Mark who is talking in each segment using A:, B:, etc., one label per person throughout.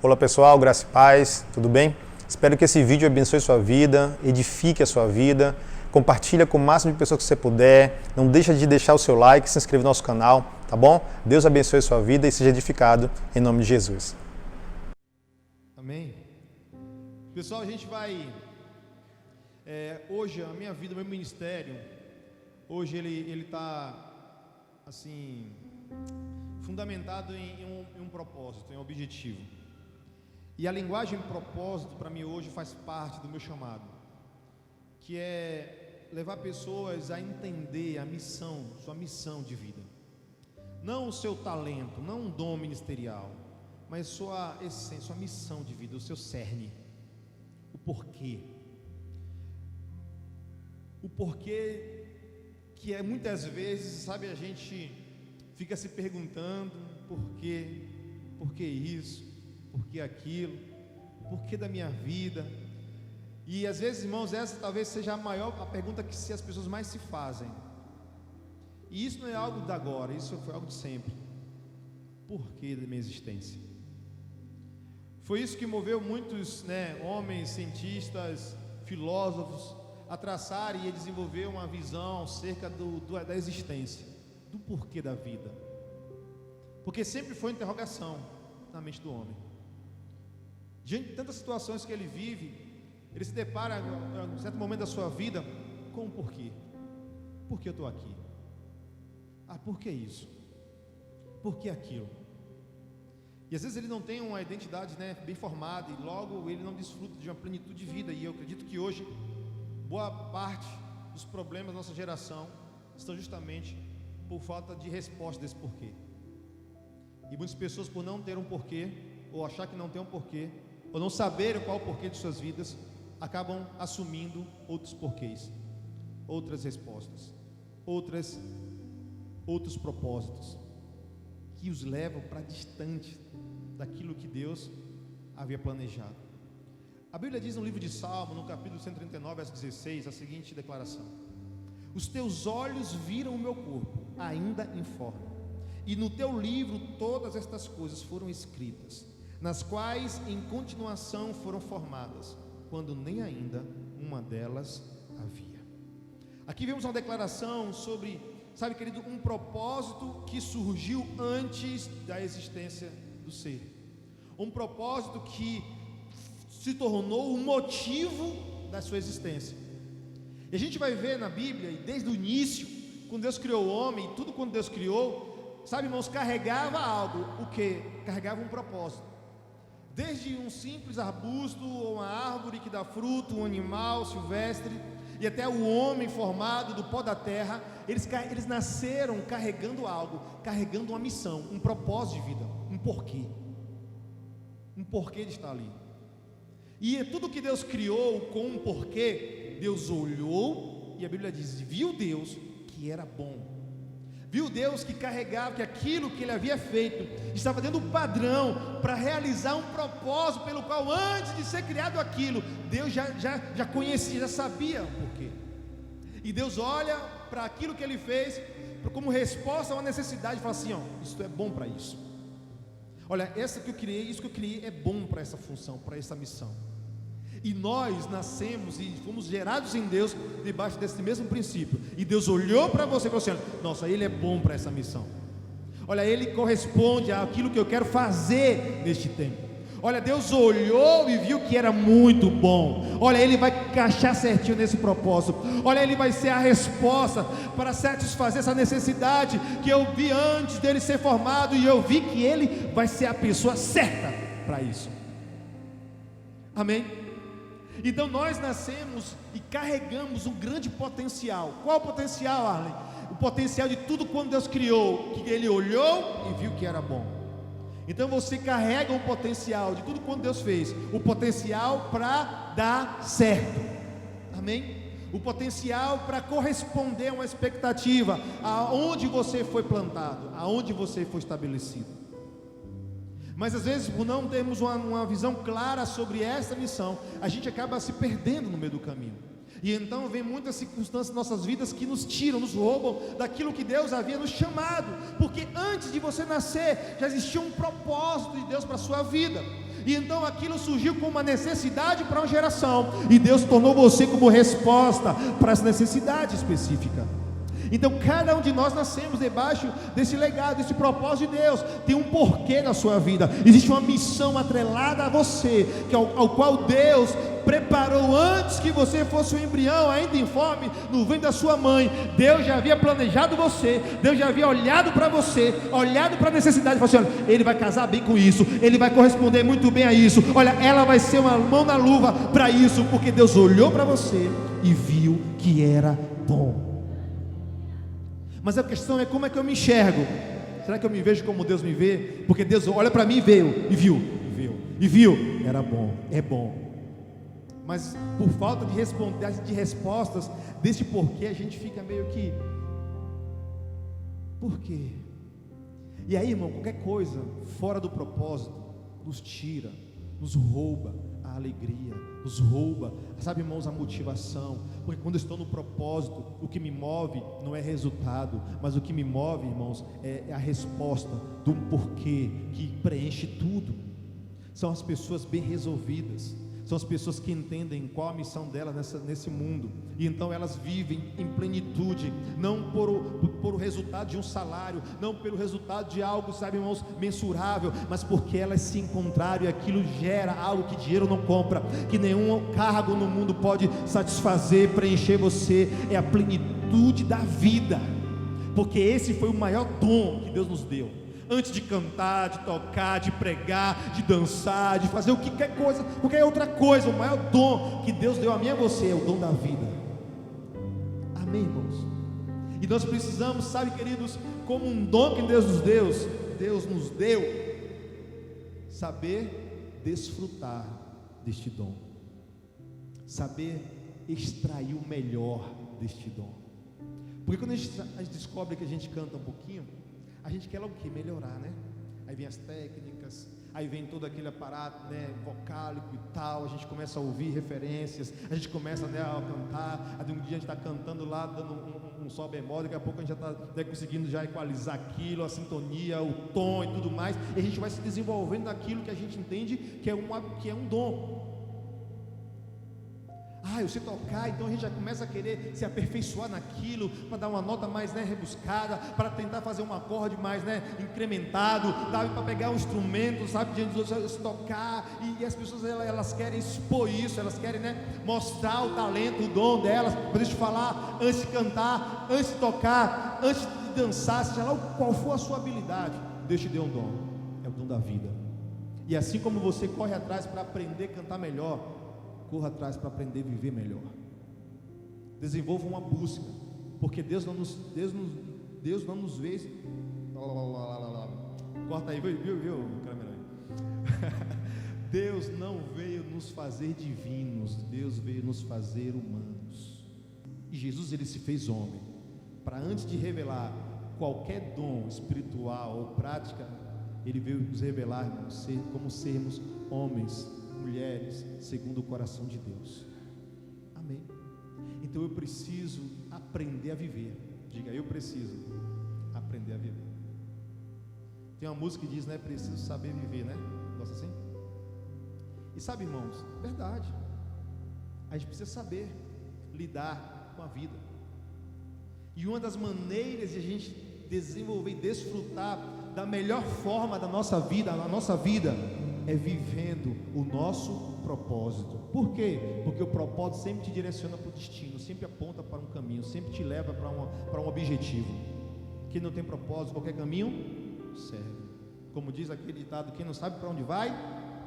A: Olá pessoal, graça e paz, tudo bem? Espero que esse vídeo abençoe sua vida, edifique a sua vida. Compartilha com o máximo de pessoas que você puder. Não deixa de deixar o seu like, se inscrever no nosso canal, tá bom? Deus abençoe sua vida e seja edificado em nome de Jesus.
B: Amém? Pessoal, a gente vai... hoje a minha vida, o meu ministério, hoje ele está assim, fundamentado em um propósito, em um objetivo. E a linguagem propósito para mim hoje faz parte do meu chamado, que é levar pessoas a entender a missão, sua missão de vida. Não o seu talento, não um dom ministerial, mas sua essência, sua missão de vida, o seu cerne, o porquê. O porquê que é muitas vezes, sabe, a gente fica se perguntando por que isso, por que aquilo, por que da minha vida. E às vezes, irmãos, essa talvez seja a pergunta que as pessoas mais se fazem. E isso não é algo de agora, isso foi algo de sempre. Por que da minha existência? Foi isso que moveu muitos, homens, cientistas, filósofos a traçar e a desenvolver uma visão acerca da existência, do porquê da vida. Porque sempre foi interrogação na mente do homem. Diante de tantas situações que ele vive, ele se depara em um certo momento da sua vida com o porquê. Por que eu estou aqui? Por que isso? Por que aquilo? E às vezes ele não tem uma identidade bem formada e logo ele não desfruta de uma plenitude de vida. E eu acredito que hoje boa parte dos problemas da nossa geração estão justamente por falta de resposta desse porquê. E muitas pessoas, por não ter um porquê, ou achar que não tem um porquê, ou não saberem qual é o porquê de suas vidas, acabam assumindo outros porquês, outras respostas, outros propósitos, que os levam para distante daquilo que Deus havia planejado. A Bíblia diz no livro de Salmo, no capítulo 139, verso 16, a seguinte declaração: os teus olhos viram o meu corpo, ainda informe, e no teu livro todas estas coisas foram escritas, nas quais em continuação foram formadas, quando nem ainda uma delas havia. Aqui vemos uma declaração sobre, sabe, querido, um propósito que surgiu antes da existência do ser, um propósito que se tornou o motivo da sua existência. E a gente vai ver na Bíblia, e desde o início, quando Deus criou o homem, tudo quando Deus criou, sabe, irmãos, carregava algo. O que? Carregava um propósito. Desde um simples arbusto ou uma árvore que dá fruto, um animal silvestre, e até o homem formado do pó da terra, eles nasceram carregando algo, carregando uma missão, um propósito de vida, um porquê de estar ali. E tudo que Deus criou com um porquê, Deus olhou, e a Bíblia diz, viu Deus que era bom. Viu Deus que carregava, que aquilo que Ele havia feito estava dentro do padrão para realizar um propósito pelo qual, antes de ser criado aquilo, Deus já conhecia, já sabia o porquê. E Deus olha para aquilo que Ele fez como resposta a uma necessidade e fala assim: isso é bom para isso. Olha, isso que eu criei é bom para essa função, para essa missão. E nós nascemos e fomos gerados em Deus debaixo desse mesmo princípio. E Deus olhou para você e falou assim: nossa, ele é bom para essa missão. Olha, ele corresponde àquilo que eu quero fazer neste tempo. Olha, Deus olhou e viu que era muito bom. Olha, ele vai encaixar certinho nesse propósito. Olha, ele vai ser a resposta para satisfazer essa necessidade que eu vi antes dele ser formado. E eu vi que ele vai ser a pessoa certa para isso. Amém? Então nós nascemos e carregamos um grande potencial. Qual o potencial, Arlen? O potencial de tudo quando Deus criou, que Ele olhou e viu que era bom. Então você carrega um potencial de tudo quando Deus fez, o potencial para dar certo. Amém? O potencial para corresponder a uma expectativa, aonde você foi plantado, aonde você foi estabelecido. Mas às vezes, por não termos uma visão clara sobre essa missão, a gente acaba se perdendo no meio do caminho. E então vem muitas circunstâncias em nossas vidas que nos tiram, nos roubam daquilo que Deus havia nos chamado. Porque antes de você nascer, já existia um propósito de Deus para a sua vida. E então aquilo surgiu como uma necessidade para uma geração, e Deus tornou você como resposta para essa necessidade específica. Então cada um de nós nascemos debaixo desse legado, desse propósito de Deus. Tem um porquê na sua vida, existe uma missão atrelada a você, que ao qual Deus preparou antes que você fosse um embrião, ainda informe, no ventre da sua mãe. Deus já havia planejado você, Deus já havia olhado para você, olhado para a necessidade, e falou assim: olha, ele vai casar bem com isso, ele vai corresponder muito bem a isso, olha, ela vai ser uma mão na luva para isso, porque Deus olhou para você e viu que era bom. Mas a questão é: como é que eu me enxergo? Será que eu me vejo como Deus me vê? Porque Deus olha para mim e viu, era bom, é bom. Mas por falta de respostas desse porquê, a gente fica meio que: por quê? E aí, irmão, qualquer coisa fora do propósito nos tira, nos rouba a alegria, nos rouba, sabe, irmãos, a motivação. Porque quando eu estou no propósito, o que me move não é resultado, mas o que me move, irmãos, é a resposta de um porquê que preenche tudo. São as pessoas bem resolvidas, são as pessoas que entendem qual a missão delas nesse mundo, e então elas vivem em plenitude, não por o resultado de um salário, não pelo resultado de algo, sabe, irmãos, mensurável, mas porque elas se encontraram, e aquilo gera algo que dinheiro não compra, que nenhum cargo no mundo pode satisfazer, preencher você. É a plenitude da vida, porque esse foi o maior dom que Deus nos deu. Antes de cantar, de tocar, de pregar, de dançar, de fazer qualquer outra coisa, o maior dom que Deus deu a mim e a você é o dom da vida. Amém, irmãos? E nós precisamos, sabe, queridos, como um dom que Deus nos deu, saber desfrutar deste dom, saber extrair o melhor deste dom. Porque quando a gente descobre que a gente canta um pouquinho, a gente quer lá o que? Melhorar, né? Aí vem as técnicas, aí vem todo aquele aparato, né, vocálico e tal. A gente começa a ouvir referências, a gente começa, né, a cantar. Aí um dia a gente está cantando lá, dando um sol bemol, daqui a pouco a gente já está, né, conseguindo já equalizar aquilo, a sintonia, o tom e tudo mais. E a gente vai se desenvolvendo naquilo que a gente entende que é um dom. Eu sei tocar, então a gente já começa a querer se aperfeiçoar naquilo, para dar uma nota mais, né, rebuscada, para tentar fazer um acorde mais, né, incrementado, para pegar um instrumento, sabe, diante dos outros, tocar, e as pessoas elas querem expor isso, elas querem, né, mostrar o talento, o dom delas. Mas deixa eu falar, antes de cantar, antes de tocar, antes de dançar, seja lá qual for a sua habilidade, Deus te deu um dom, é o dom da vida. E assim como você corre atrás para aprender a cantar melhor, corra atrás para aprender a viver melhor. Desenvolva uma busca, porque Deus não nos vê. Corta aí, viu, Deus não veio nos fazer divinos, Deus veio nos fazer humanos. E Jesus, ele se fez homem, para antes de revelar qualquer dom espiritual ou prática, ele veio nos revelar, irmãos, como sermos homens, mulheres segundo o coração de Deus. Amém? Então eu preciso aprender a viver. Diga, eu preciso aprender a viver. Tem uma música que diz, né, preciso saber viver, né? Gosta assim? E sabe, irmãos, verdade, a gente precisa saber lidar com a vida. E uma das maneiras de a gente desenvolver e desfrutar da melhor forma da nossa vida, a nossa vida, é vivendo o nosso propósito. Por quê? Porque o propósito sempre te direciona para o destino, sempre aponta para um caminho, sempre te leva para um objetivo. Quem não tem propósito, qualquer caminho serve. Como diz aquele ditado, quem não sabe para onde vai,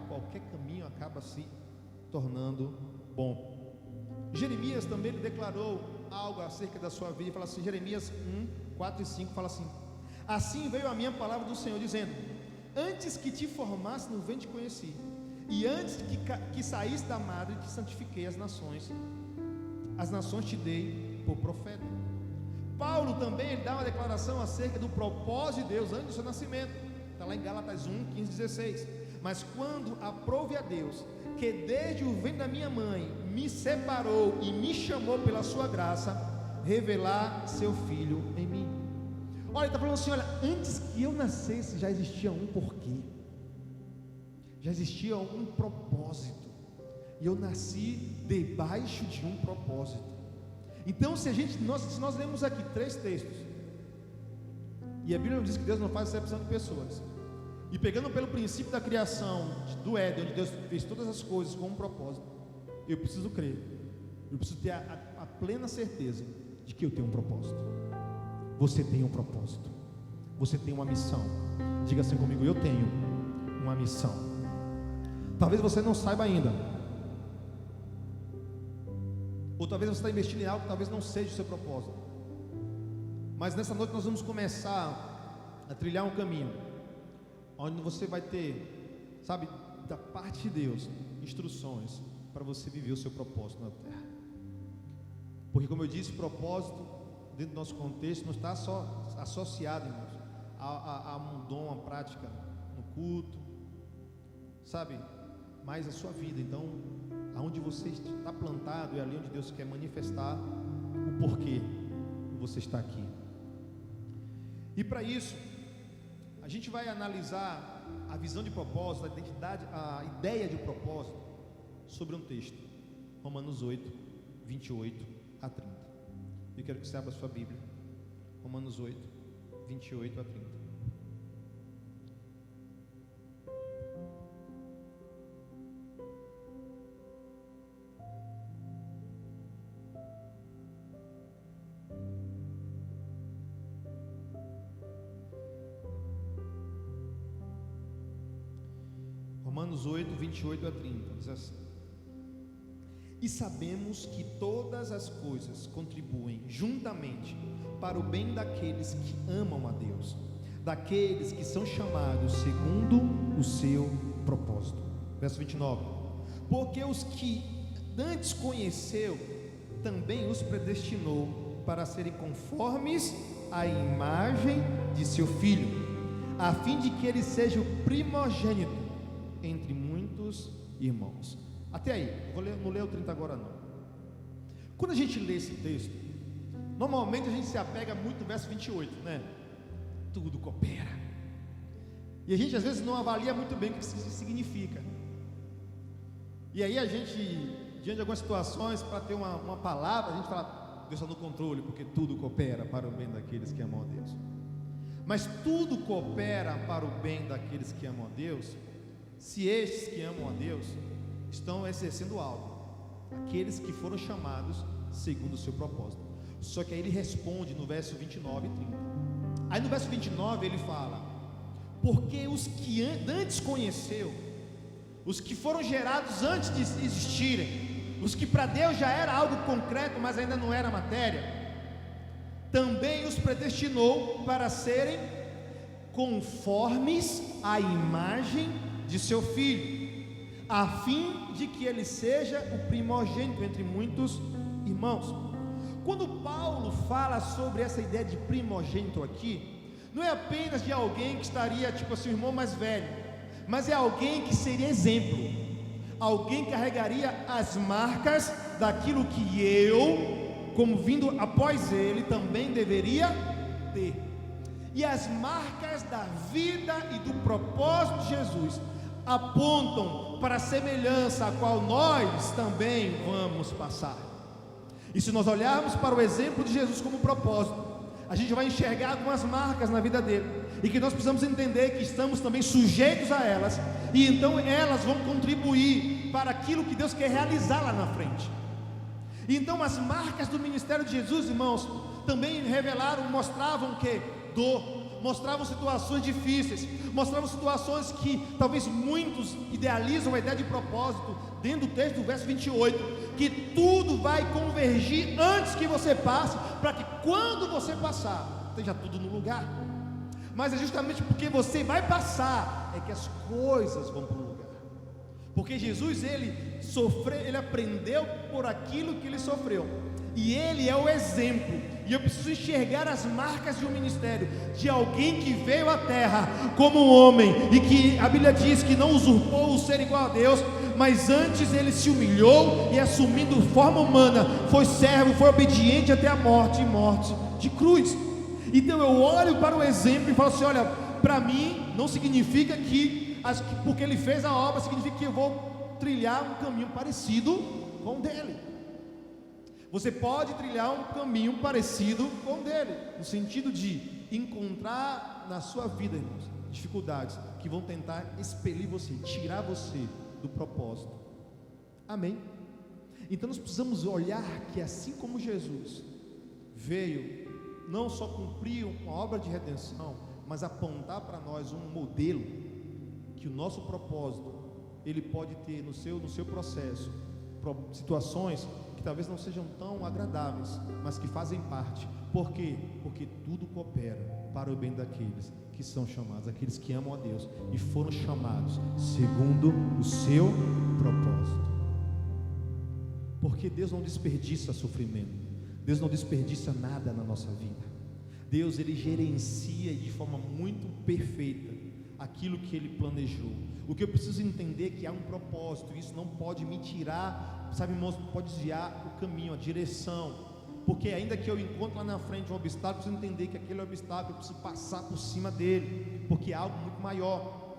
B: qualquer caminho acaba se tornando bom. Jeremias também ele declarou algo acerca da sua vida, e fala assim, Jeremias 1:4 e 5, fala assim: assim veio a minha palavra do Senhor, dizendo: antes que te formasse no ventre te conheci, e antes que saísse da madre te santifiquei as nações te dei por profeta. Paulo também ele dá uma declaração acerca do propósito de Deus antes do seu nascimento, está lá em Gálatas 1:15-16. Mas quando aprouve a Deus, que desde o ventre da minha mãe me separou e me chamou pela sua graça, revelar seu Filho em mim. Olha, ele está falando assim, olha, antes que eu nascesse já existia um porquê. já existia um propósito, e eu nasci debaixo de um propósito. Então, se nós lemos aqui 3 textos, e a Bíblia nos diz que Deus não faz exceção de pessoas, e pegando pelo princípio da criação do Éden, onde Deus fez todas as coisas com um propósito, eu preciso crer, eu preciso ter a plena certeza de que eu tenho um propósito. Você tem um propósito, você tem uma missão. Diga assim comigo: eu tenho uma missão. Talvez você não saiba ainda, ou talvez você está investindo em algo que talvez não seja o seu propósito, mas nessa noite nós vamos começar a trilhar um caminho onde você vai ter, sabe, da parte de Deus, instruções para você viver o seu propósito na terra. Porque, como eu disse, propósito dentro do nosso contexto não está só associado, irmãos, a um dom, uma prática no culto, sabe, mas a sua vida. Então, aonde você está plantado é ali onde Deus quer manifestar o porquê você está aqui. E para isso, a gente vai analisar a visão de propósito, a identidade, a ideia de propósito sobre um texto, Romanos 8, 28 a 30. Eu quero que você abra a sua Bíblia, Romanos 8, 28 a 30. Romanos 8, 28 a 30, diz assim: e sabemos que todas as coisas contribuem juntamente para o bem daqueles que amam a Deus, daqueles que são chamados segundo o seu propósito. Verso 29: porque os que antes conheceu, também os predestinou para serem conformes à imagem de seu Filho, a fim de que ele seja o primogênito entre muitos irmãos. Até aí, não leio o 30 agora não. Quando a gente lê esse texto, normalmente a gente se apega muito no verso 28, né? Tudo coopera. E a gente às vezes não avalia muito bem o que isso significa. E aí a gente, diante de algumas situações, para ter uma palavra, a gente fala: Deus está no controle, porque tudo coopera para o bem daqueles que amam a Deus. Mas tudo coopera para o bem daqueles que amam a Deus, se estes que amam a Deus estão exercendo algo, aqueles que foram chamados segundo o seu propósito. Só que aí ele responde no verso 29 e 30. Aí no verso 29 ele fala: porque os que antes conheceu, os que foram gerados antes de existirem, os que para Deus já era algo concreto, mas ainda não era matéria, também os predestinou para serem conformes à imagem de seu Filho, a fim de que ele seja o primogênito entre muitos irmãos. Quando Paulo fala sobre essa ideia de primogênito aqui, não é apenas de alguém que estaria tipo assim, o irmão mais velho, mas é alguém que seria exemplo, alguém que carregaria as marcas daquilo que eu, como vindo após ele, também deveria ter. E as marcas da vida e do propósito de Jesus apontam para a semelhança a qual nós também vamos passar. E se nós olharmos para o exemplo de Jesus como propósito, a gente vai enxergar algumas marcas na vida dele, e que nós precisamos entender que estamos também sujeitos a elas, e então elas vão contribuir para aquilo que Deus quer realizar lá na frente. E então as marcas do ministério de Jesus, irmãos, também mostravam que dor, mostravam situações difíceis, mostravam situações que talvez muitos idealizam a ideia de propósito, dentro do texto do verso 28, que tudo vai convergir antes que você passe, para que quando você passar, esteja tudo no lugar. Mas é justamente porque você vai passar, é que as coisas vão para o lugar. Porque Jesus, ele sofreu, ele aprendeu por aquilo que ele sofreu, e ele é o exemplo. E eu preciso enxergar as marcas de um ministério, de alguém que veio à terra como um homem, e que a Bíblia diz que não usurpou o ser igual a Deus, mas antes ele se humilhou e, assumindo forma humana, foi servo, foi obediente até a morte, e morte de cruz. Então eu olho para o exemplo e falo assim: olha, para mim não significa que porque Ele fez a obra, significa que eu vou trilhar um caminho parecido com o dele. Você pode trilhar um caminho parecido com o dele, no sentido de encontrar na sua vida, irmãos, dificuldades que vão tentar expelir você, tirar você do propósito. Amém? Então nós precisamos olhar que assim como Jesus veio não só cumprir uma obra de redenção, mas apontar para nós um modelo que o nosso propósito ele pode ter no seu processo, situações que talvez não sejam tão agradáveis, mas que fazem parte. Por quê? Porque tudo coopera para o bem daqueles que são chamados, aqueles que amam a Deus e foram chamados segundo o seu propósito. Porque Deus não desperdiça sofrimento, Deus não desperdiça nada na nossa vida. Deus, Ele gerencia de forma muito perfeita aquilo que Ele planejou. O que eu preciso entender é que há um propósito, isso não pode me tirar, sabe, irmãos, pode desviar o caminho, a direção. Porque ainda que eu encontre lá na frente um obstáculo, eu preciso entender que aquele obstáculo eu preciso passar por cima dele, porque é algo muito maior.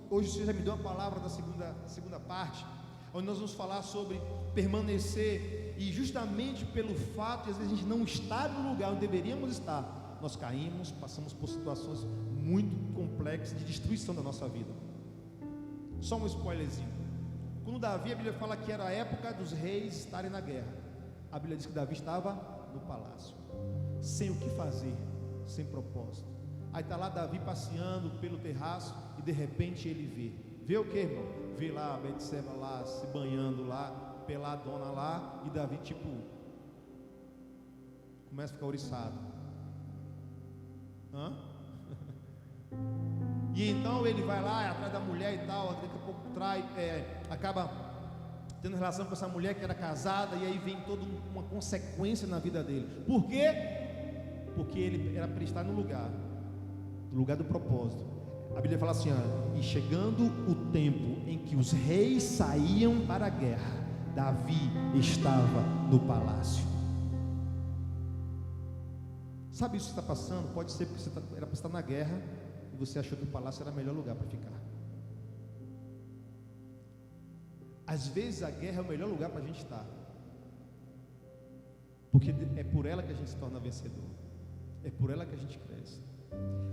B: Hoje você já me deu a palavra da segunda parte, onde nós vamos falar sobre permanecer, e justamente pelo fato de às vezes a gente não estar no lugar onde deveríamos estar, nós caímos, passamos por situações muito complexas de destruição da nossa vida. Só um spoilerzinho: quando Davi, a Bíblia fala que era a época dos reis estarem na guerra, a Bíblia diz que Davi estava no palácio, sem o que fazer, sem propósito. Aí está lá Davi passeando pelo terraço, e de repente ele vê o que, irmão? Vê lá a Betseba lá, se banhando lá, peladona lá, e Davi tipo, começa a ficar ouriçado. E então ele vai lá, atrás da mulher e tal, daqui a pouco acaba tendo relação com essa mulher que era casada, e aí vem toda uma consequência na vida dele. Por quê? Porque ele era para estar no lugar do propósito. A Bíblia fala assim, e chegando o tempo em que os reis saíam para a guerra, Davi estava no palácio. Sabe isso que está passando? Pode ser porque você era para estar na guerra e você achou que o palácio era o melhor lugar para ficar. Às vezes a guerra é o melhor lugar para a gente estar, porque é por ela que a gente se torna vencedor, é por ela que a gente cresce.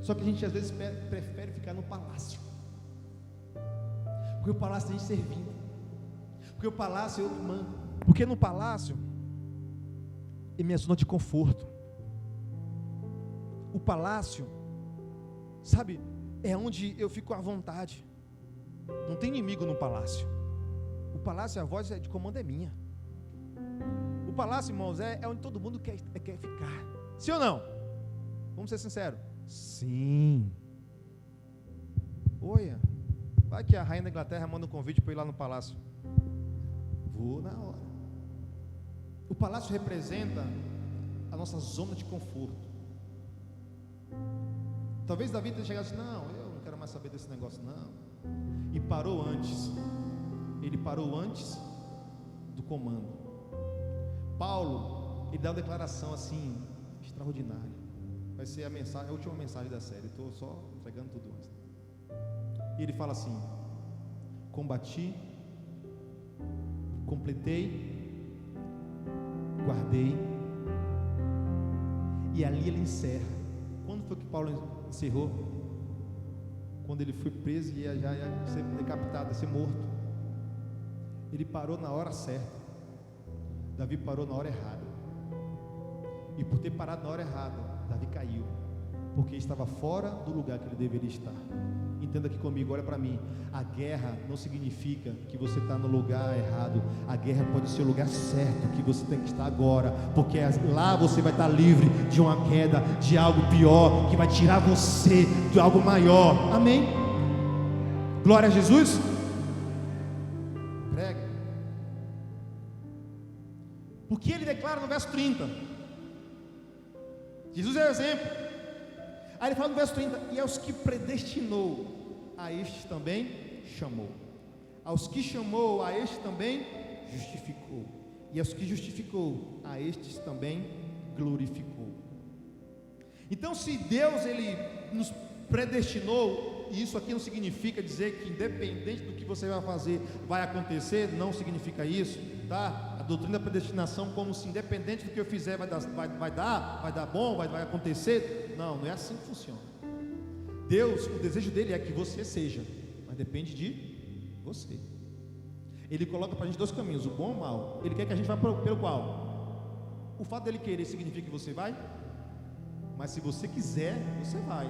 B: Só que a gente às vezes prefere ficar no palácio, porque o palácio tem gente servindo, porque o palácio é outro mando, porque no palácio é minha zona de conforto. O palácio, sabe, é onde eu fico à vontade. Não tem inimigo no palácio. O palácio, a voz de comando é minha. O palácio, irmãos, é onde todo mundo quer ficar. Sim ou não? Vamos ser sinceros. Sim. Oi, vai que a rainha da Inglaterra manda um convite para eu ir lá no palácio. Vou na hora. O palácio representa a nossa zona de conforto. Talvez Davi tenha chegado assim, não, eu não quero mais saber desse negócio não, e parou antes. Ele parou antes do comando. Paulo, ele dá uma declaração assim extraordinária. Vai ser a última mensagem da série. Estou só entregando tudo antes. E ele fala assim: combati, completei, guardei. E ali ele encerra. Quando foi que Paulo encerrou? Quando ele foi preso e já ia ser decapitado, ia ser morto. Ele parou na hora certa. Davi parou na hora errada. E por ter parado na hora errada, Davi caiu, porque estava fora do lugar que ele deveria estar. Entenda aqui comigo, olha para mim. A guerra não significa que você está no lugar errado. A guerra pode ser o lugar certo que você tem que estar agora, porque lá você vai estar livre de uma queda, de algo pior, que vai tirar você de algo maior. Amém? Glória a Jesus. Prega. O que ele declara no verso 30? Jesus é o exemplo. Aí ele fala no verso 30: e aos que predestinou, a estes também chamou. Aos que chamou, a estes também justificou. E aos que justificou, a estes também glorificou. Então, se Deus ele nos predestinou, isso aqui não significa dizer que independente do que você vai fazer, vai acontecer, não significa isso, tá? A doutrina da predestinação, como se independente do que eu fizer vai dar bom, vai acontecer. Não é assim que funciona. Deus, o desejo dele é que você seja, mas depende de você. Ele coloca para a gente dois caminhos, o bom e o mal. Ele quer que a gente vá pelo qual? O fato dele querer significa que você vai? Mas se você quiser, você vai.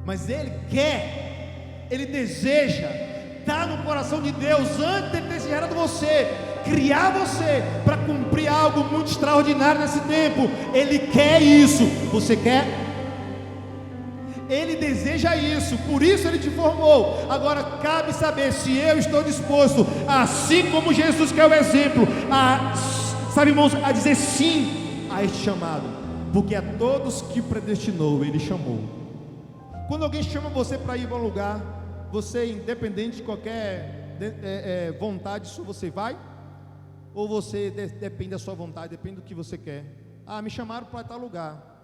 B: Mas ele quer, ele deseja, está no coração de Deus, antes de ter gerado você, criar você, para cumprir algo muito extraordinário nesse tempo. Ele quer isso, você quer? Ele deseja isso, por isso ele te formou. Agora cabe saber se eu estou disposto, assim como Jesus, que é o exemplo, sabe, irmãos, a dizer sim a este chamado, porque a todos que predestinou, ele chamou. Quando alguém chama você para ir para um lugar, você, independente de qualquer vontade sua, você vai? Ou você depende da sua vontade, depende do que você quer? Me chamaram para tal lugar,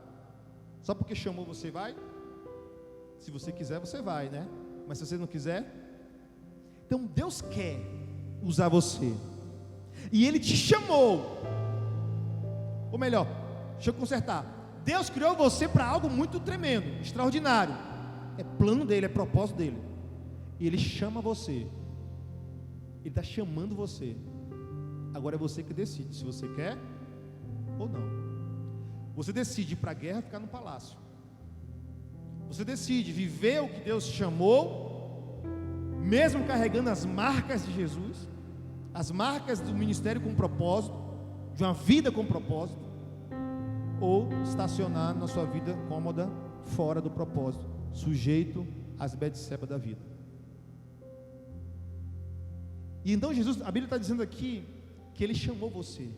B: só porque chamou você vai? Se você quiser, você vai, né? Mas se você não quiser, então Deus quer usar você, e Ele te chamou. Ou melhor, deixa eu consertar, Deus criou você para algo muito tremendo, extraordinário. É plano dele, é propósito dele, e Ele chama você, Ele está chamando você. Agora é você que decide se você quer ou não. Você decide ir para a guerra ou ficar no palácio. Você decide viver o que Deus chamou, mesmo carregando as marcas de Jesus, as marcas do ministério com propósito, de uma vida com propósito, ou estacionar na sua vida cômoda, fora do propósito, sujeito às Betseba da vida. E então Jesus, a Bíblia está dizendo aqui que Ele chamou você,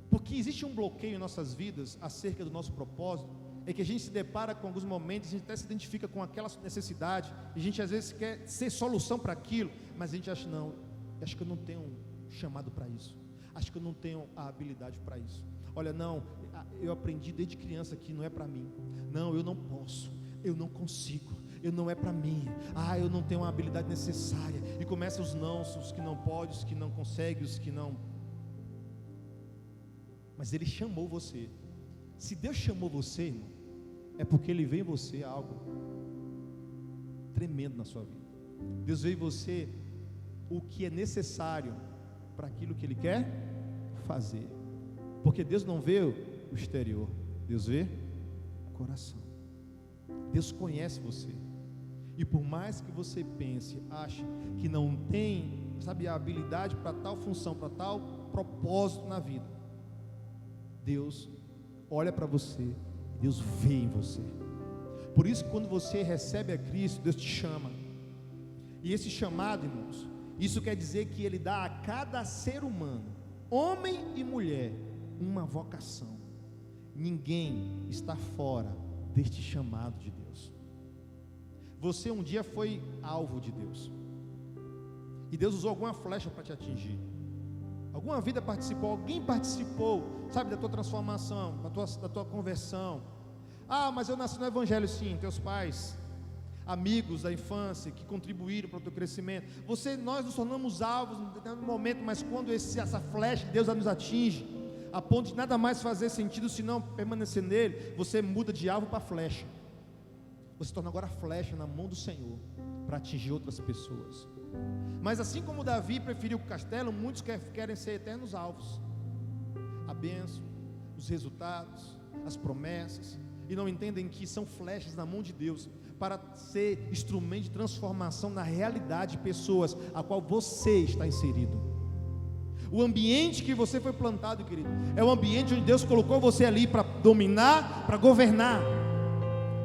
B: porque existe um bloqueio em nossas vidas acerca do nosso propósito. É que a gente se depara com alguns momentos, a gente até se identifica com aquela necessidade, e a gente às vezes quer ser solução para aquilo, mas a gente acha, não, acho que eu não tenho um chamado para isso, acho que eu não tenho a habilidade para isso. Olha, não, eu aprendi desde criança que não é para mim, não, eu não posso, eu não consigo, não é para mim, eu não tenho a habilidade necessária, e começa os não, os que não pode, os que não consegue, os que não. Mas Ele chamou você. Se Deus chamou você, irmão, é porque Ele vê em você algo tremendo na sua vida. Deus vê em você o que é necessário para aquilo que Ele quer fazer, porque Deus não vê o exterior, Deus vê o coração. Deus conhece você, e por mais que você pense, ache que não tem, sabe, a habilidade para tal função, para tal propósito na vida, Deus olha para você, Deus vê em você. Por isso que quando você recebe a Cristo, Deus te chama. E esse chamado, irmãos, isso quer dizer que Ele dá a cada ser humano, homem e mulher, uma vocação. Ninguém está fora deste chamado de Deus. Você um dia foi alvo de Deus, e Deus usou alguma flecha para te atingir. Alguma vida participou, alguém participou, sabe, da tua transformação, da tua conversão. Mas eu nasci no Evangelho. Sim, teus pais, amigos da infância que contribuíram para o teu crescimento. Nós nos tornamos alvos em determinado momento, mas quando essa flecha de Deus nos atinge, a ponto de nada mais fazer sentido senão permanecer nele, você muda de alvo para flecha. Você se torna agora flecha na mão do Senhor para atingir outras pessoas. Mas assim como Davi preferiu o castelo, muitos querem ser eternos alvos. A bênção, os resultados, as promessas, e não entendem que são flechas na mão de Deus, para ser instrumento de transformação na realidade de pessoas a qual você está inserido. O ambiente que você foi plantado, querido, é o ambiente onde Deus colocou você ali para dominar, para governar.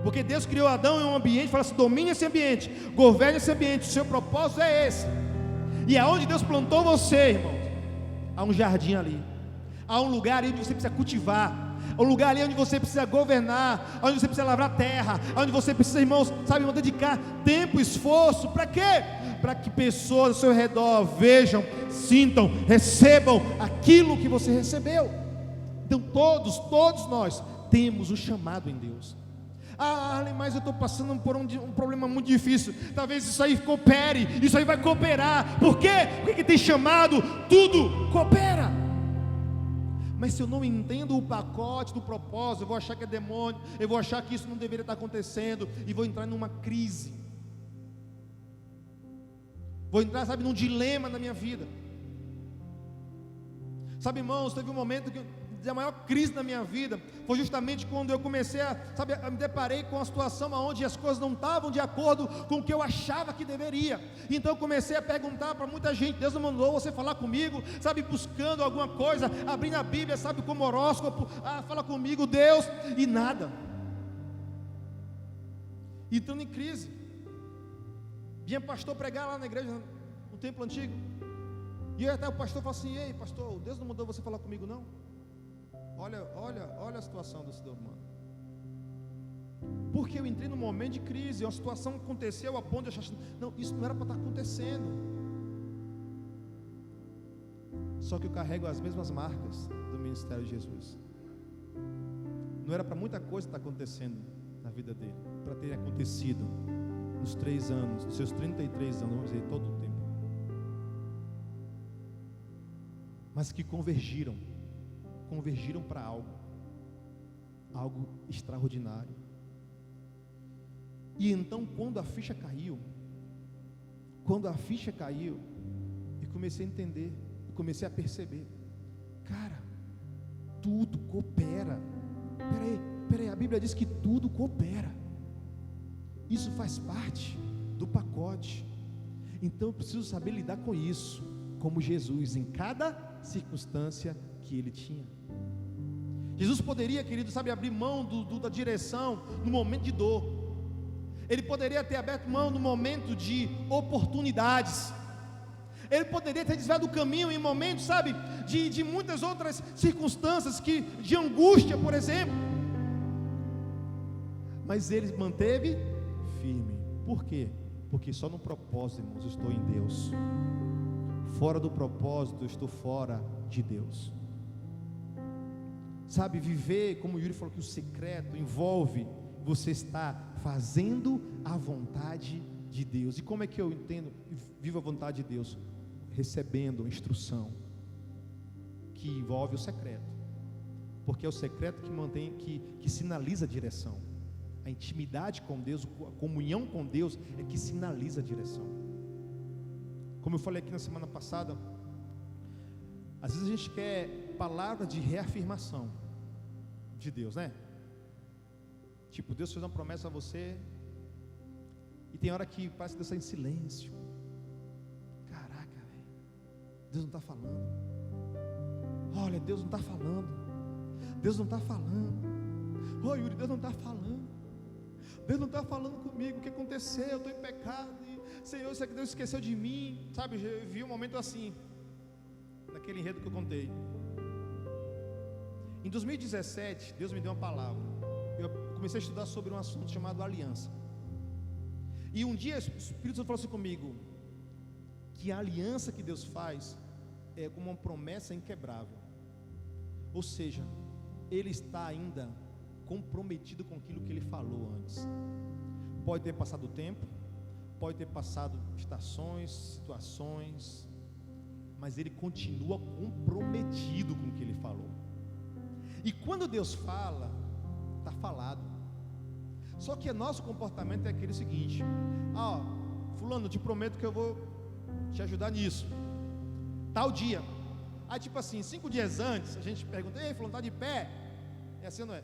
B: Porque Deus criou Adão em um ambiente, fala assim: domine esse ambiente, governe esse ambiente, o seu propósito é esse. E aonde Deus plantou você, irmão, há um jardim ali, há um lugar ali onde você precisa cultivar, há um lugar ali onde você precisa governar, onde você precisa lavrar terra, onde você precisa, irmãos, sabe, dedicar tempo, esforço. Para quê? Para que pessoas ao seu redor vejam, sintam, recebam aquilo que você recebeu. Então todos nós temos um chamado em Deus. Ah, Arlen, mas eu estou passando por um problema muito difícil. Talvez isso aí coopere, isso aí vai cooperar. Por quê? Porque tem chamado, tudo coopera. Mas se eu não entendo o pacote do propósito, eu vou achar que é demônio, eu vou achar que isso não deveria estar acontecendo, e vou entrar numa crise. Vou entrar, num dilema na minha vida. Irmãos, teve um momento que a maior crise na minha vida foi justamente quando eu comecei a me deparei com uma situação onde as coisas não estavam de acordo com o que eu achava que deveria. Então eu comecei a perguntar para muita gente: Deus não mandou você falar comigo, buscando alguma coisa, abrindo a Bíblia, como horóscopo, fala comigo, Deus, e nada. Entrando em crise. Vinha pastor pregar lá na igreja, no templo antigo, e até o pastor falou assim: ei pastor, Deus não mandou você falar comigo não? Olha a situação do ser humano. Porque eu entrei num momento de crise, uma situação aconteceu a ponto de achar assim, não, isso não era para estar acontecendo. Só que eu carrego as mesmas marcas do ministério de Jesus. Não era para muita coisa estar acontecendo na vida dele, para ter acontecido nos 3 anos, nos seus 33 anos, vamos dizer, todo o tempo. Mas que convergiram para algo extraordinário. E então quando a ficha caiu, eu comecei a entender, eu comecei a perceber, cara, tudo coopera. Peraí, a Bíblia diz que tudo coopera. Isso faz parte do pacote. Então eu preciso saber lidar com isso, como Jesus, em cada circunstância que ele tinha. Jesus poderia, querido, abrir mão da direção no momento de dor. Ele poderia ter aberto mão no momento de oportunidades. Ele poderia ter desviado do caminho em momentos, de muitas outras circunstâncias, de angústia, por exemplo. Mas ele manteve firme. Por quê? Porque só no propósito, irmãos, eu estou em Deus. Fora do propósito, eu estou fora de Deus. Viver, como o Yuri falou, que o secreto envolve você estar fazendo a vontade de Deus. E como é que eu entendo, vivo a vontade de Deus? Recebendo a instrução que envolve o secreto, porque é o secreto que mantém, que sinaliza a direção. A intimidade com Deus, a comunhão com Deus é que sinaliza a direção. Como eu falei aqui na semana passada, às vezes a gente quer palavra de reafirmação de Deus, né? Deus fez uma promessa a você, e tem hora que parece que Deus está em silêncio. Caraca, velho, Deus não está falando. Olha, Deus não está falando. Deus não está falando. Ô Yuri, Deus não está falando. Deus não está falando comigo. O que aconteceu? Eu estou em pecado. Senhor, será que Deus esqueceu de mim? Eu vi um momento assim, naquele enredo que eu contei. Em 2017, Deus me deu uma palavra. Eu comecei a estudar sobre um assunto chamado aliança. E um dia o Espírito Santo falou assim comigo, que a aliança que Deus faz é como uma promessa inquebrável. Ou seja, Ele está ainda comprometido com aquilo que Ele falou antes. Pode ter passado o tempo, pode ter passado estações, situações, mas Ele continua comprometido com o que Ele falou. E quando Deus fala, está falado. Só que nosso comportamento é aquele seguinte: fulano, eu te prometo que eu vou te ajudar nisso, tal dia. Aí 5 dias antes, a gente pergunta: ei, fulano, está de pé? É assim ou não é?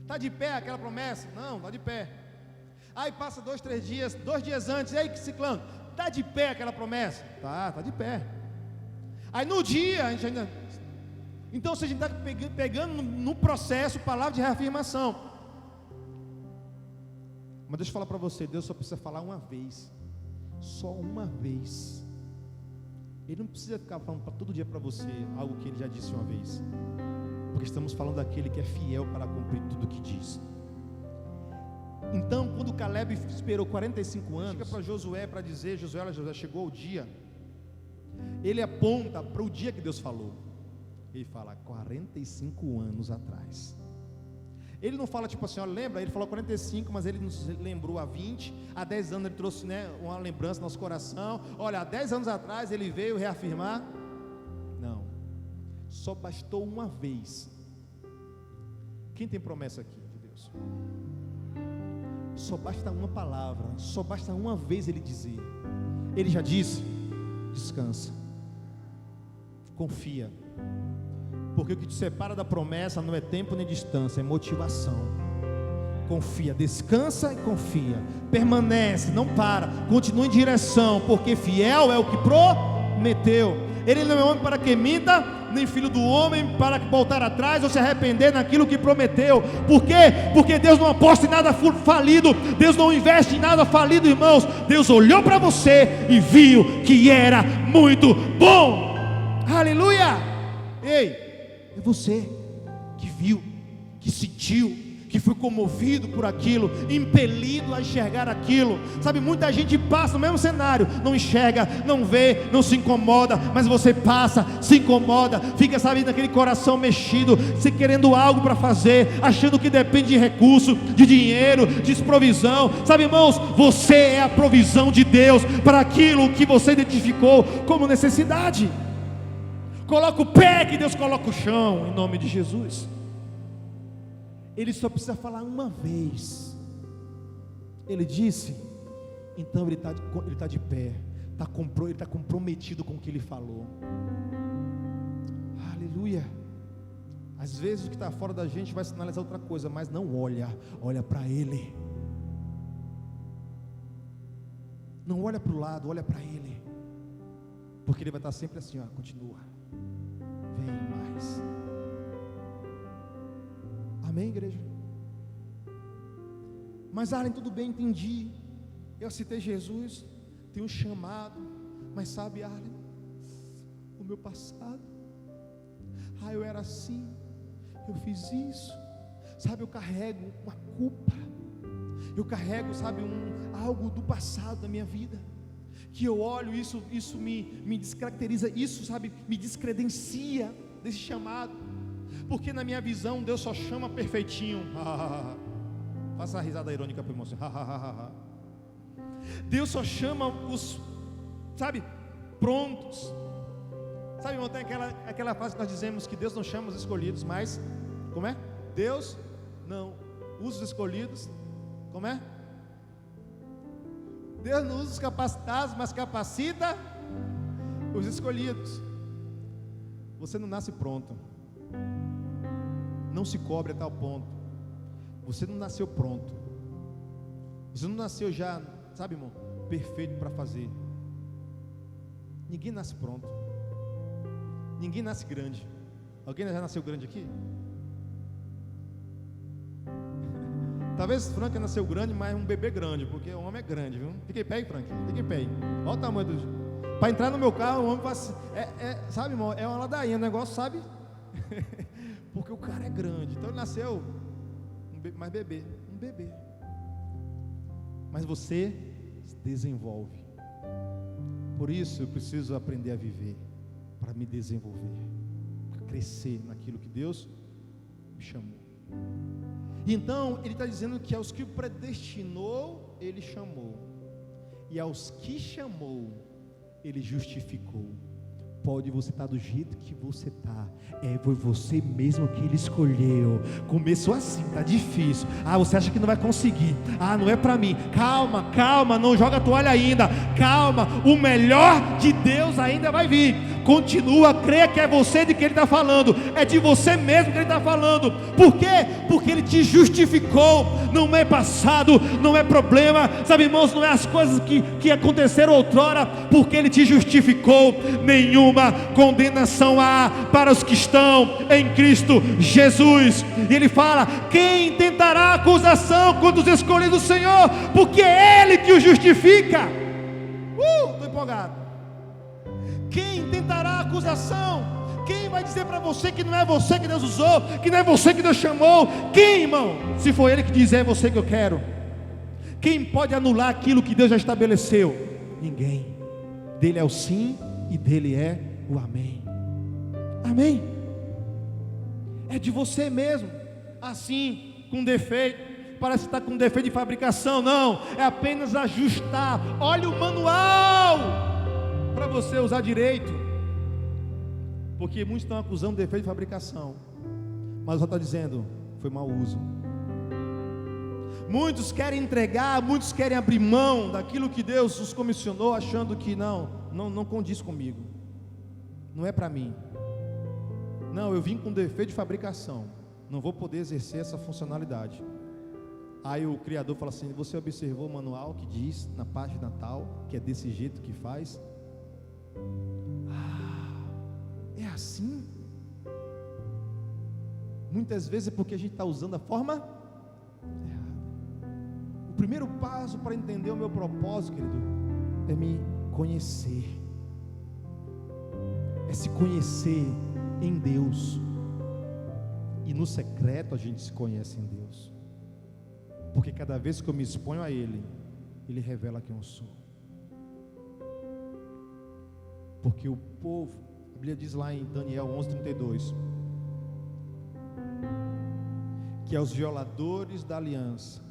B: Está de pé aquela promessa? Não, está de pé. Aí passa 2 dias antes: ei, ciclano, está de pé aquela promessa? Está de pé. Aí no dia, a gente ainda... Então, se a gente está pegando no processo palavra de reafirmação. Mas deixa eu falar para você, Deus só precisa falar uma vez. Só uma vez. Ele não precisa ficar falando para todo dia para você algo que Ele já disse uma vez, porque estamos falando daquele que é fiel para cumprir tudo o que diz. Então, quando Caleb esperou 45 anos, chega para Josué para dizer: Josué, chegou o dia. Ele aponta para o dia que Deus falou. Ele fala: 45 anos atrás. Ele não fala tipo assim, ó, lembra? Ele falou 45, mas ele nos lembrou há 20, há 10 anos ele trouxe, né, uma lembrança no nosso coração. Olha, há 10 anos atrás ele veio reafirmar. Não, só bastou uma vez. Quem tem promessa aqui de Deus? Só basta uma palavra, só basta uma vez ele dizer. Ele já disse: descansa, confia. Porque o que te separa da promessa não é tempo nem distância, é motivação. Confia, descansa e confia. Permanece, não para, continua em direção, porque fiel é o que prometeu. Ele não é homem para que minta, nem filho do homem para voltar atrás ou se arrepender naquilo que prometeu. Por quê? Porque Deus não aposta em nada falido, Deus não investe em nada falido, irmãos. Deus olhou para você e viu que era muito bom. Aleluia! Ei, é você que viu, que sentiu, que foi comovido por aquilo, impelido a enxergar aquilo. Sabe, muita gente passa no mesmo cenário, não enxerga, não vê, não se incomoda, mas você passa, se incomoda, fica, sabe, naquele coração mexido, se querendo algo para fazer, achando que depende de recurso, de dinheiro, de provisão. Sabe, irmãos, você é a provisão de Deus para aquilo que você identificou como necessidade. Coloca o pé que Deus coloca o chão, em nome de Jesus. Ele só precisa falar uma vez. Ele disse, então ele está de pé, ele está comprometido com o que ele falou. Aleluia. Às vezes o que está fora da gente vai sinalizar outra coisa, mas não olha para ele. Não olha para o lado, olha para ele, porque ele vai estar sempre assim, ó, continua, vem mais. Amém, igreja? Mas Arlen, tudo bem, entendi. Eu citei Jesus, tenho um chamado. Mas sabe, Arlen, o meu passado, eu era assim, eu fiz isso. Sabe, eu carrego uma culpa. Eu carrego, sabe, algo do passado da minha vida, que eu olho, isso me descaracteriza, isso, sabe, me descredencia desse chamado. Porque na minha visão Deus só chama perfeitinho. Faça a risada irônica para o irmão. Deus só chama os, sabe, prontos. Sabe, irmão, tem aquela frase que nós dizemos que Deus não chama os escolhidos, mas, como é? Deus não usa os escolhidos, como é? Deus não usa os capacitados, mas capacita os escolhidos. Você não nasce pronto. Não se cobre a tal ponto. Você não nasceu pronto. Você não nasceu já, sabe, irmão, perfeito para fazer. Ninguém nasce pronto. Ninguém nasce grande. Alguém já nasceu grande aqui? Talvez Frank nasceu grande, mas um bebê grande, porque o homem é grande, viu? Fica em pé, Frank. Fica em pé. Olha o tamanho do... Para entrar no meu carro, o homem passa... sabe, irmão, é uma ladainha, o negócio, sabe? Porque o cara é grande. Então ele nasceu mais bebê, um bebê. Mas você se desenvolve. Por isso eu preciso aprender a viver, para me desenvolver, para crescer naquilo que Deus me chamou. Então ele está dizendo que aos que predestinou, ele chamou, e aos que chamou, ele justificou. Pode você estar do jeito que você está, foi você mesmo que ele escolheu. Começou assim, está difícil. Você acha que não vai conseguir? Não é para mim. Calma, não joga a toalha ainda. Calma, o melhor de Deus ainda vai vir. Continua, creia que é você de quem ele está falando. É de você mesmo que ele está falando. Por quê? Porque ele te justificou. Não é passado, não é problema. Sabe, irmãos, não é as coisas que aconteceram outrora. Porque ele te justificou. Nenhuma condenação há para os que estão em Cristo Jesus. E ele fala: quem tentará acusação contra os escolhidos do Senhor? Porque é Ele que os justifica. Estou empolgado. Quem tentará acusação? Quem vai dizer para você que não é você que Deus usou, que não é você que Deus chamou? Quem, irmão? Se for Ele que dizer, é você que eu quero. Quem pode anular aquilo que Deus já estabeleceu? Ninguém. Dele é o sim e dele é o amém. Amém. É de você mesmo. Assim, com defeito, parece estar com defeito de fabricação. Não, é apenas ajustar. Olha o manual para você usar direito, porque muitos estão acusando de defeito de fabricação, mas só está dizendo, foi mau uso. Muitos querem entregar, muitos querem abrir mão daquilo que Deus os comissionou, achando que não condiz comigo, não é para mim. Não, eu vim com defeito de fabricação, não vou poder exercer essa funcionalidade. Aí o Criador fala assim: você observou o manual que diz na página tal, que é desse jeito que faz? É assim? Muitas vezes é porque a gente está usando a forma errada. O primeiro passo para entender o meu propósito, querido, é me conhecer, é se conhecer em Deus. E no secreto a gente se conhece em Deus, porque cada vez que eu me exponho a Ele, Ele revela quem eu sou. Porque o povo, a Bíblia diz lá em Daniel 11:32, que aos violadores da aliança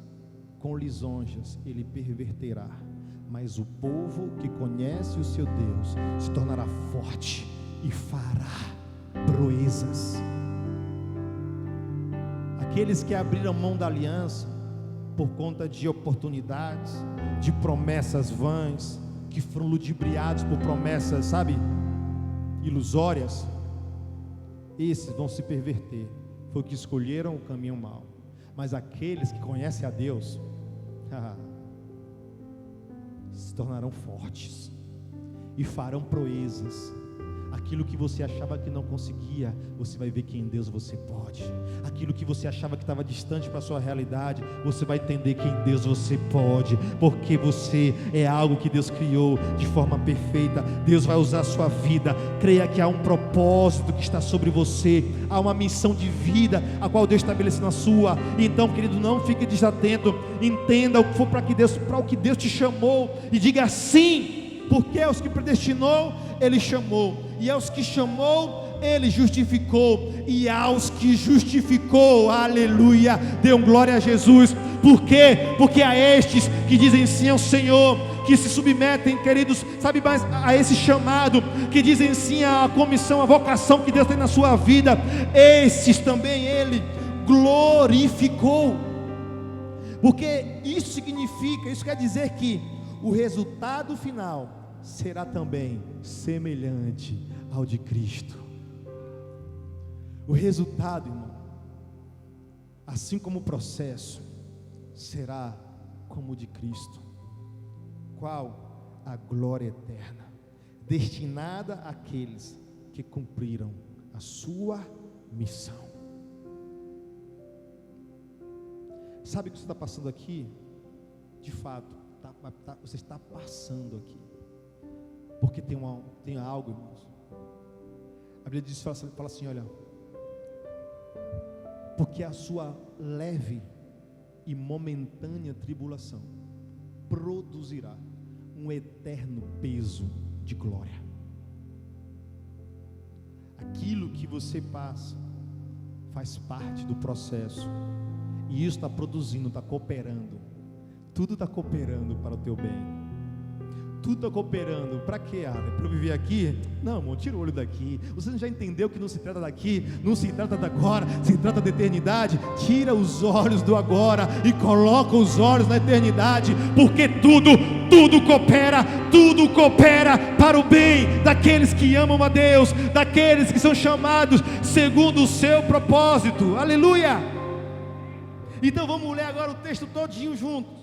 B: com lisonjas Ele perverterá, mas o povo que conhece o seu Deus se tornará forte e fará proezas. Aqueles que abriram mão da aliança por conta de oportunidades, de promessas vãs, que foram ludibriados por promessas, sabe, ilusórias, esses vão se perverter. Foi o que escolheram o caminho mau. Mas aqueles que conhecem a Deus se tornarão fortes e farão proezas. Aquilo que você achava que não conseguia, você vai ver que em Deus você pode. Aquilo que você achava que estava distante para a sua realidade, você vai entender que em Deus você pode, porque você é algo que Deus criou de forma perfeita. Deus vai usar a sua vida. Creia que há um propósito que está sobre você, há uma missão de vida a qual Deus estabeleceu na sua. Então, querido, não fique desatento. Entenda o que for para o que Deus te chamou e diga sim. Porque aos que predestinou, Ele chamou, e aos que chamou, Ele justificou, e aos que justificou, aleluia, dê glória a Jesus. Por quê? Porque a estes que dizem sim ao Senhor, que se submetem, queridos, sabe mais, a esse chamado, que dizem sim à comissão, à vocação que Deus tem na sua vida, esses também Ele glorificou. Porque isso quer dizer que o resultado final será também semelhante ao de Cristo. O resultado, irmão, assim como o processo, será como o de Cristo. Qual? A glória eterna, destinada àqueles que cumpriram a sua missão. Sabe o que você está passando aqui? De fato, você está passando aqui, porque tem algo, irmãos. A Bíblia diz, fala assim, olha, porque a sua leve e momentânea tribulação produzirá um eterno peso de glória. Aquilo que você passa faz parte do processo, e isso está produzindo, está cooperando. Tudo está cooperando para o teu bem. Tudo está cooperando. Para quê, para eu viver aqui? Não, irmão, tira o olho daqui. Você já entendeu que não se trata daqui, não se trata da agora, se trata da eternidade? Tira os olhos do agora e coloca os olhos na eternidade, porque tudo coopera para o bem daqueles que amam a Deus, daqueles que são chamados segundo o seu propósito. Aleluia! Então vamos ler agora o texto todinho juntos.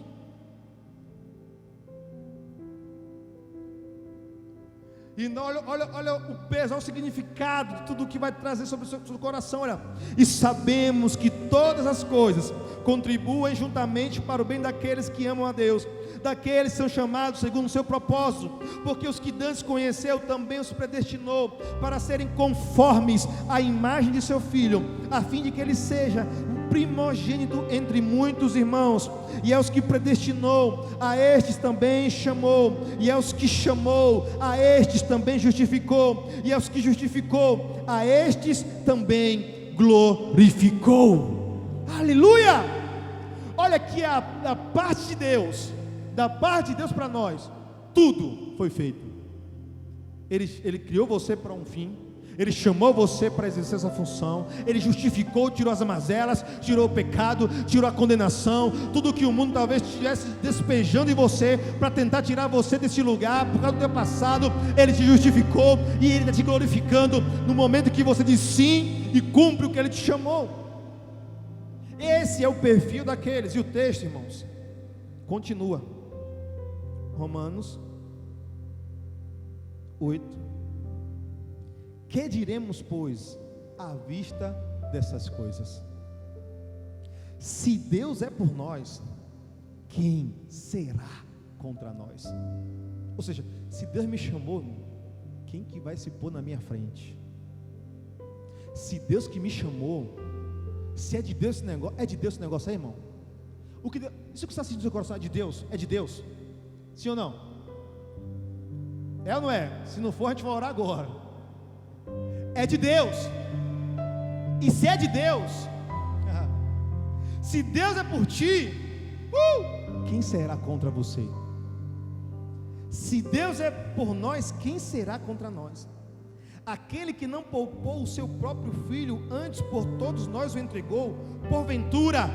B: E olha o peso, olha o significado de tudo que vai trazer sobre o seu coração. Olha, e sabemos que todas as coisas contribuem juntamente para o bem daqueles que amam a Deus, daqueles que são chamados segundo o seu propósito, porque os que dantes conheceu também os predestinou para serem conformes à imagem de seu Filho, a fim de que ele seja primogênito entre muitos irmãos. E aos que predestinou, a estes também chamou, e aos que chamou, a estes também justificou, e aos que justificou, a estes também glorificou. Aleluia! Olha que da parte de Deus para nós, tudo foi feito. Ele criou você para um fim, Ele chamou você para exercer essa função, Ele justificou, tirou as mazelas, tirou o pecado, tirou a condenação, tudo que o mundo talvez estivesse despejando em você, para tentar tirar você desse lugar, por causa do teu passado, Ele te justificou, e Ele está te glorificando, no momento que você diz sim, e cumpre o que Ele te chamou. Esse é o perfil daqueles, e o texto, irmãos, continua, Romanos 8, que diremos, pois, à vista dessas coisas? Se Deus é por nós, quem será contra nós? Ou seja, se Deus me chamou, quem que vai se pôr na minha frente? Se Deus que me chamou, se é de Deus esse negócio, é de Deus esse negócio aí, irmão? Isso que está sentindo no seu coração é de Deus? É de Deus? Sim ou não? É ou não é? Se não for, a gente vai orar agora. É de Deus. E se é de Deus, se Deus é por ti, quem será contra você? Se Deus é por nós, quem será contra nós? Aquele que não poupou o seu próprio filho, antes por todos nós o entregou, porventura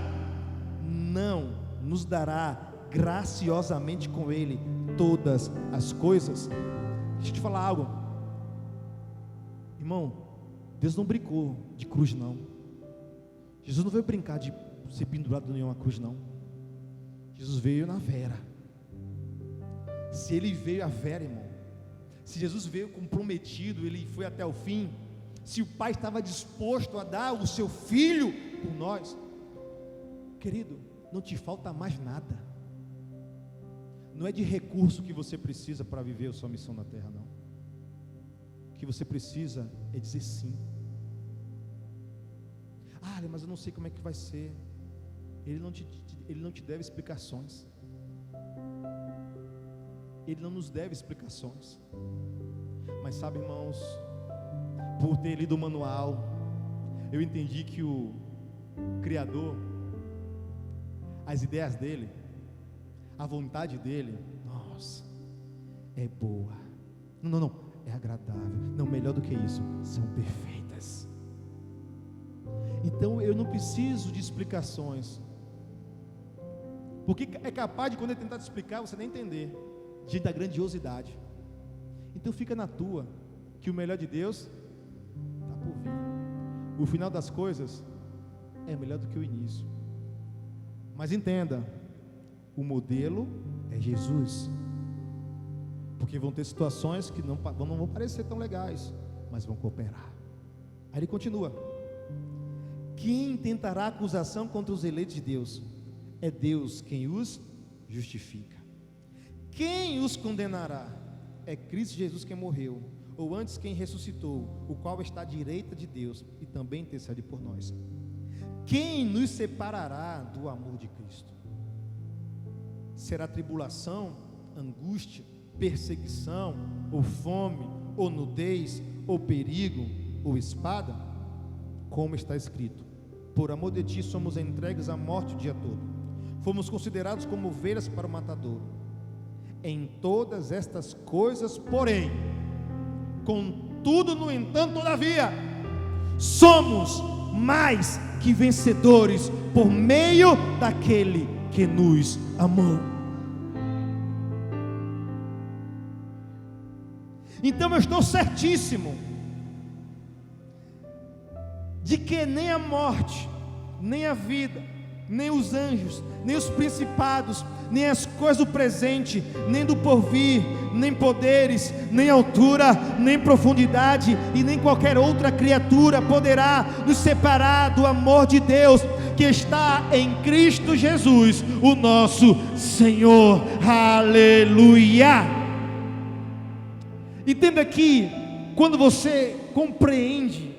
B: não nos dará graciosamente com ele todas as coisas? Deixa eu te falar algo, irmão. Deus não brincou de cruz, não. Jesus não veio brincar de ser pendurado em uma cruz, não. Jesus veio na vera. Se Ele veio à vera, irmão, se Jesus veio comprometido, Ele foi até o fim, se o Pai estava disposto a dar o seu Filho por nós, querido, não te falta mais nada. Não é de recurso que você precisa para viver a sua missão na terra, não. O que você precisa é dizer sim. Mas eu não sei como é que vai ser. Ele não te deve explicações. Ele não nos deve explicações. Mas sabe, irmãos, por ter lido o manual, eu entendi que o Criador, as ideias dele, a vontade dele, nossa, é boa. Não, é agradável. Não, melhor do que isso, são perfeitas. Então eu não preciso de explicações, porque é capaz de, quando ele tentar te explicar, você nem entender, diante da grandiosidade. Então fica na tua, que o melhor de Deus está por vir. O final das coisas é melhor do que o início. Mas entenda, o modelo é Jesus, porque vão ter situações que não vão parecer tão legais, mas vão cooperar. Aí ele continua: quem tentará acusação contra os eleitos de Deus? É Deus quem os justifica. Quem os condenará? É Cristo Jesus quem morreu, ou antes quem ressuscitou, o qual está à direita de Deus e também intercede por nós. Quem nos separará do amor de Cristo? Será tribulação, angústia, perseguição, ou fome, ou nudez, ou perigo, ou espada? Como está escrito: por amor de ti somos entregues à morte o dia todo, fomos considerados como ovelhas para o matadouro. Em todas estas coisas, porém, contudo, no entanto, todavia, somos mais que vencedores por meio daquele que nos amou. Então eu estou certíssimo de que nem a morte, nem a vida, nem os anjos, nem os principados, nem as coisas do presente, nem do porvir, nem poderes, nem altura, nem profundidade, e nem qualquer outra criatura poderá nos separar do amor de Deus que está em Cristo Jesus, o nosso Senhor. Aleluia! Entenda que quando você compreende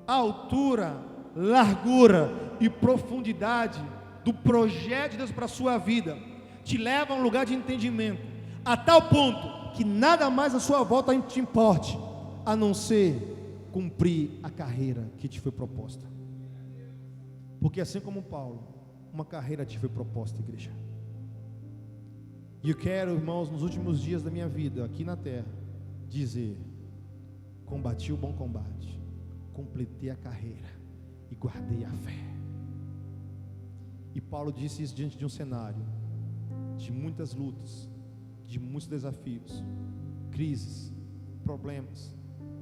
B: a altura, largura e profundidade do projeto de Deus para a sua vida, te leva a um lugar de entendimento, a tal ponto que nada mais à sua volta te importe, a não ser cumprir a carreira que te foi proposta. Porque assim como Paulo, uma carreira te foi proposta, igreja. E eu quero, irmãos, nos últimos dias da minha vida, aqui na terra, dizer: combati o bom combate, completei a carreira e guardei a fé. E Paulo disse isso diante de um cenário de muitas lutas, de muitos desafios, crises, problemas,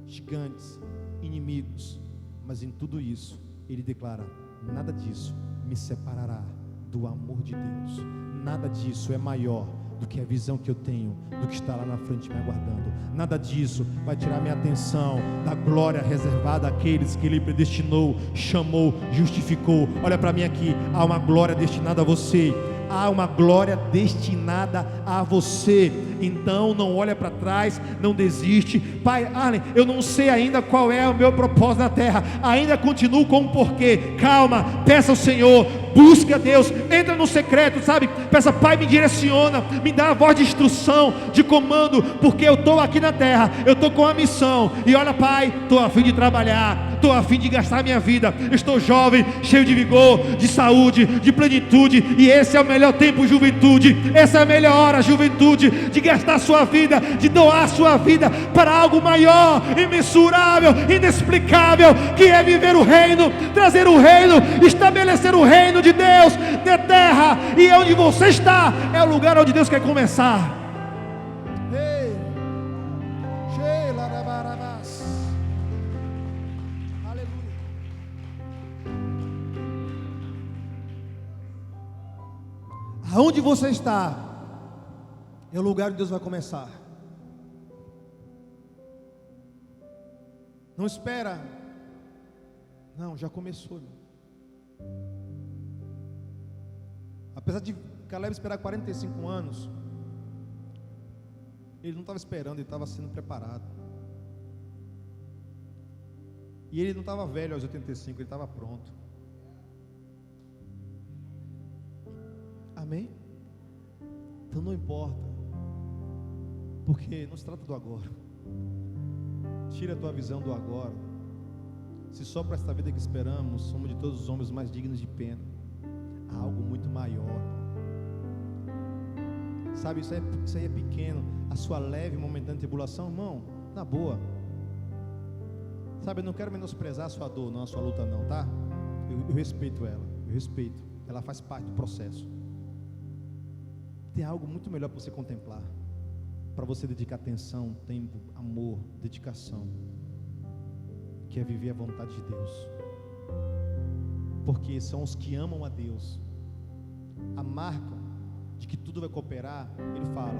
B: gigantes, inimigos. Mas em tudo isso, ele declara: nada disso me separará do amor de Deus. Nada disso é maior do que a visão que eu tenho, do que está lá na frente me aguardando. Nada disso vai tirar minha atenção da glória reservada àqueles que Ele predestinou, chamou, justificou. Olha para mim aqui, há uma glória destinada a você. Há uma glória destinada a você. Então não olha para trás, não desiste. Pai, Arlen, eu não sei ainda qual é o meu propósito na terra, ainda continuo com o porquê. Calma, peça ao Senhor, busque a Deus, entra no secreto, sabe? Peça: Pai, me direciona, me dá a voz de instrução, de comando, porque eu estou aqui na terra, eu estou com a missão. E olha, Pai, estou a fim de trabalhar, estou a fim de gastar minha vida. Estou jovem, cheio de vigor, de saúde, de plenitude, e esse é o melhor tempo, juventude. Essa é a melhor hora, juventude, de gastar sua vida, de doar sua vida para algo maior, imensurável, inexplicável, que é viver o reino, trazer o reino, estabelecer o reino de Deus na terra. E onde você está é o lugar onde Deus quer começar. Aonde você está é o lugar onde Deus vai começar. Não espera. Não, já começou, irmão. Apesar de Caleb esperar 45 anos, ele não estava esperando, ele estava sendo preparado. E ele não estava velho aos 85, ele estava pronto. Amém? Então não importa, porque não se trata do agora. Tira a tua visão do agora. Se só para esta vida que esperamos somos de todos os homens mais dignos de pena, há algo muito maior. Sabe, isso aí é pequeno. A sua leve e momentânea tribulação, irmão, na boa. Sabe, eu não quero menosprezar a sua dor, não, a sua luta não, tá? Eu respeito ela, eu respeito. Ela faz parte do processo. Tem algo muito melhor para você contemplar, para você dedicar atenção, tempo, amor, dedicação, que é viver a vontade de Deus. Porque são os que amam a Deus. A marca de que tudo vai cooperar, ele fala: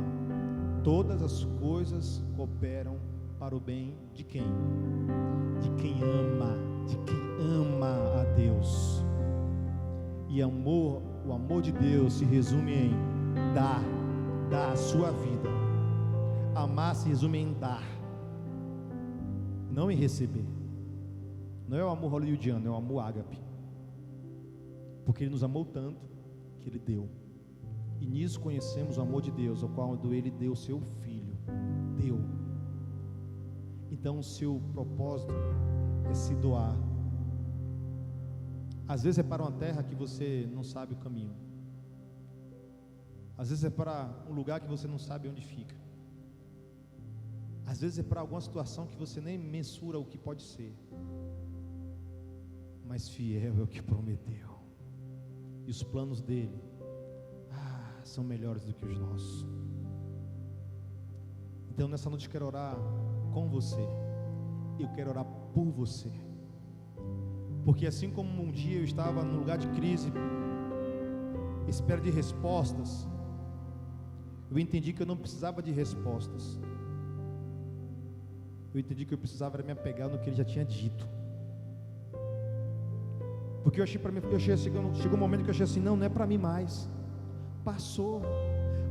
B: todas as coisas cooperam para o bem de quem? De quem ama a Deus. E amor, o amor de Deus se resume em dar a sua vida. Amar se resume em dar, não em receber. Não é o amor hollywoodiano, é o amor ágape. Porque Ele nos amou tanto que Ele deu. E nisso conhecemos o amor de Deus, ao qual Ele deu o seu Filho. Deu. Então o seu propósito é se doar. Às vezes é para uma terra que você não sabe o caminho. Às vezes é para um lugar que você não sabe onde fica. Às vezes é para alguma situação que você nem mensura o que pode ser. Mas fiel é o que prometeu. E os planos dele são melhores do que os nossos. Então nessa noite eu quero orar com você. Eu quero orar por você. Porque assim como um dia eu estava num lugar de crise, espera de respostas, eu entendi que eu não precisava de respostas. Eu entendi que eu precisava me apegar no que Ele já tinha dito. Porque eu achei para mim, chegou um momento que eu achei assim: não é para mim mais. Passou,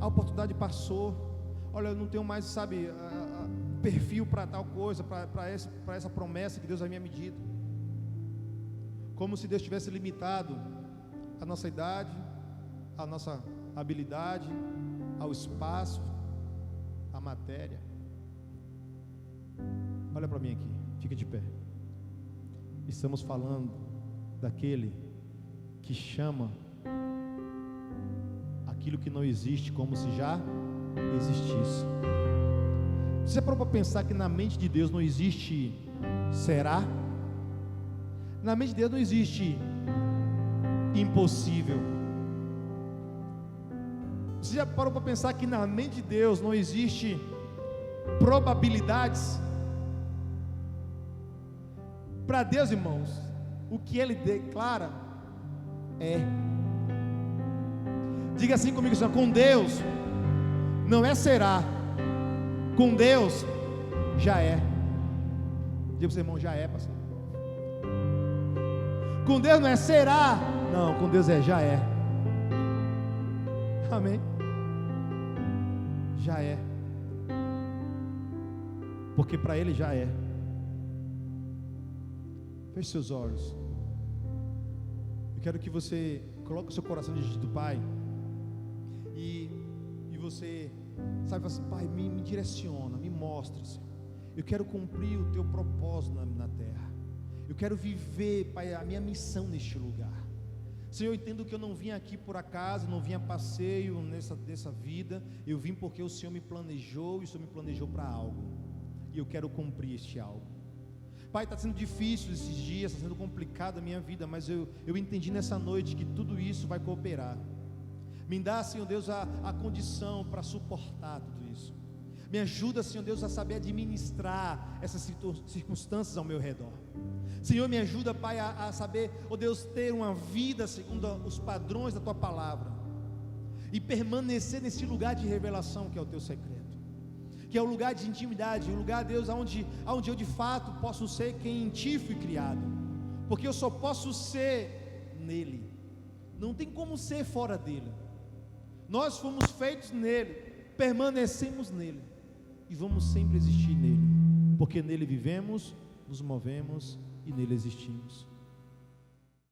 B: a oportunidade passou. Olha, eu não tenho mais, sabe, perfil para tal coisa, para essa promessa que Deus havia me dito. Como se Deus tivesse limitado a nossa idade, a nossa habilidade, ao espaço, à matéria. Olha para mim aqui, fica de pé. Estamos falando daquele que chama aquilo que não existe como se já existisse. Você parou para pensar que na mente de Deus não existe será? Na mente de Deus não existe impossível. Você já parou para pensar que na mente de Deus não existe probabilidades? Para Deus, irmãos, o que Ele declara é. Diga assim comigo, Senhor, com Deus não é será, com Deus já é. Diga para o seu irmão, já é, pastor. Com Deus não é será, não, com Deus é já é. Amém? Já é, porque para Ele já é. Feche seus olhos. Eu quero que você coloque o seu coração diante do Pai e você, sabe, assim, Pai, me direciona, me mostra, Senhor. Eu quero cumprir o Teu propósito na terra. Eu quero viver, Pai, a minha missão neste lugar. Senhor, eu entendo que eu não vim aqui por acaso, não vim a passeio nessa vida. Eu vim porque o Senhor me planejou e o Senhor me planejou para algo. E eu quero cumprir este algo. Pai, está sendo difícil esses dias, está sendo complicado a minha vida, mas eu entendi nessa noite que tudo isso vai cooperar. Me dá, Senhor Deus, a condição para suportar tudo isso. Me ajuda, Senhor Deus, a saber administrar essas circunstâncias ao meu redor. Senhor, me ajuda, Pai, a saber, oh Deus, ter uma vida segundo os padrões da Tua palavra e permanecer nesse lugar de revelação que é o Teu secreto, que é o lugar de intimidade, o lugar, Deus, onde eu de fato posso ser quem em Ti fui criado, porque eu só posso ser nele, não tem como ser fora dele. Nós fomos feitos nele, permanecemos nele e vamos sempre existir nele, porque nele vivemos, nos movemos e nele existimos.